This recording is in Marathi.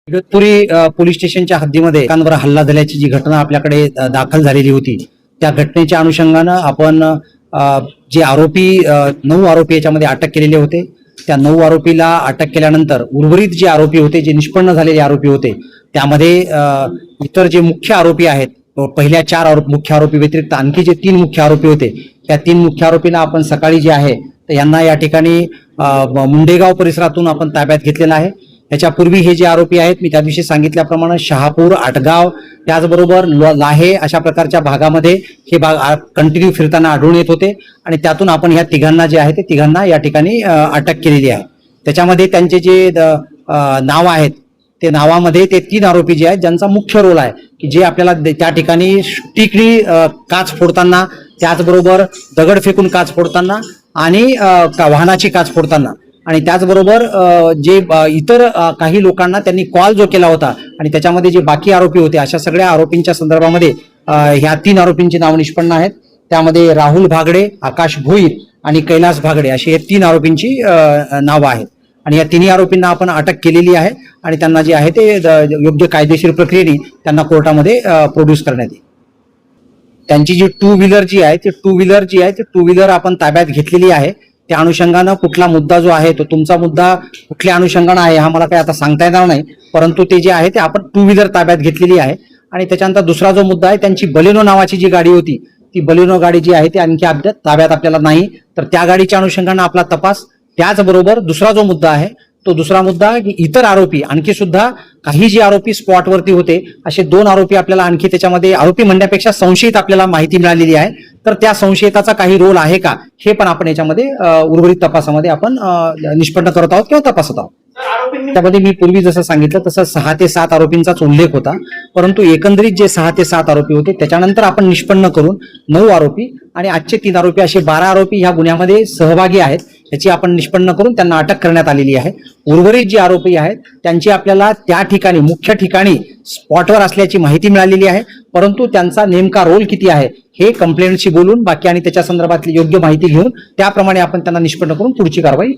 इगतपुरी पोलीस स्टेशनच्या हद्दीमध्ये एकांवर हल्ला झाल्याची जी घटना आपल्याकडे दाखल झालेली होती, त्या घटनेच्या अनुषंगानं आपण जे आरोपी 9 आरोपी याच्यामध्ये अटक केलेले होते. त्या 9 आरोपीला अटक केल्यानंतर उर्वरित जे आरोपी होते, जे निष्पन्न झालेले आरोपी होते, त्यामध्ये इतर जे मुख्य आरोपी आहेत, पहिल्या 4 मुख्य आरोपी व्यतिरिक्त आणखी जे 3 मुख्य आरोपी होते, त्या 3 मुख्य आरोपींना आपण सकाळी जे आहे तर यांना या ठिकाणी मुंडेगाव परिसरातून आपण ताब्यात घेतलेला आहे. याच्यापूर्वी हे जे आरोपी आहेत, मी त्या दिवशी सांगितल्याप्रमाणे शहापूर, आटगाव, त्याचबरोबर लाहे अशा प्रकारच्या भागामध्ये हे भाग कंटिन्यू फिरताना आढळून येत होते आणि त्यातून आपण ह्या तिघांना जे आहे ते तिघांना या ठिकाणी अटक केलेली आहे. त्याच्यामध्ये त्यांचे जे नाव आहेत, ते नावामध्ये ते 3 आरोपी जे आहेत ज्यांचा मुख्य रोल आहे, की जे आपल्याला त्या ठिकाणी टिकडी काच फोडताना, त्याचबरोबर दगड फेकून काच फोडताना आणि वाहनाची काच फोडताना आणि त्याचबरोबर जे इतर काही लोकांना त्यांनी कॉल जो केला होता आणि त्याच्यामध्ये जे बाकी आरोपी होते, अशा सगळ्या आरोपींच्या संदर्भामध्ये ह्या 3 आरोपींची नाव निष्पन्न आहेत. त्यामध्ये राहुल भागडे, आकाश भोईर आणि कैलास भागडे अशी हे 3 आरोपींची नावं आहेत आणि या 3 आरोपींना आपण अटक केलेली आहे आणि त्यांना जे आहे ते योग्य कायदेशीर प्रक्रियेने त्यांना कोर्टामध्ये प्रोड्यूस करण्यात येईल. त्यांची जी 2 व्हीलर जी आहे, ती 2 व्हीलर आपण ताब्यात घेतलेली आहे. त्या अनुषंगानं कुठला मुद्दा जो आहे, तो तुमचा मुद्दा कुठल्या अनुषंगानं आहे हा मला काही आता सांगता येणार नाही, परंतु ते जे आहे ते आपण 2 व्हीलर ताब्यात घेतलेली आहे. आणि त्याच्यानंतर दुसरा जो मुद्दा आहे, त्यांची बलेनो नावाची जी गाडी होती, ती बलेनो गाडी जी आहे ती आणखी ताब्यात आपल्याला नाही, तर त्या गाडीच्या अनुषंगानं आपला तपास. त्याचबरोबर दुसरा जो मुद्दा आहे, तो दुसरा मुद्दा की इतर आरोपी आणखी सुद्धा काही जे आरोपी स्पॉटवरती होते, असे 2 आरोपी आपल्याला आणखी त्याच्यामध्ये आरोपी म्हणण्यापेक्षा संशयित आपल्याला माहिती मिळालेली आहे. तर त्या संशयिताचा काही रोल आहे का, हे पण आपण याच्यामध्ये उर्वरित तपासामध्ये आपण निष्पन्न करत आहोत किंवा तपासत आहोत. त्यामध्ये मी पूर्वी जसं सांगितलं तसं 6 ते 7 आरोपींचाच उल्लेख होता, परंतु एकंदरीत जे 6 ते 7 आरोपी होते त्याच्यानंतर आपण निष्पन्न करून 9 आरोपी आणि आजचे 3 आरोपी असे 12 आरोपी ह्या गुन्ह्यामध्ये सहभागी आहेत, याची आपण निष्पन्न करून त्यांना अटक करण्यात आलेली आहे. उर्वरित जे आरोपी आहेत त्यांची आपल्याला त्या ठिकाणी मुख्य ठिकाणी स्पॉटवर असल्याची माहिती मिळालेली आहे, परंतु त्यांचा नेमका रोल किती आहे हे कंप्लेंटशी बोलून बाकी आणि त्याच्या संदर्भातली योग्य माहिती घेऊन त्याप्रमाणे आपण त्यांना निष्पन्न करून पुढची कारवाई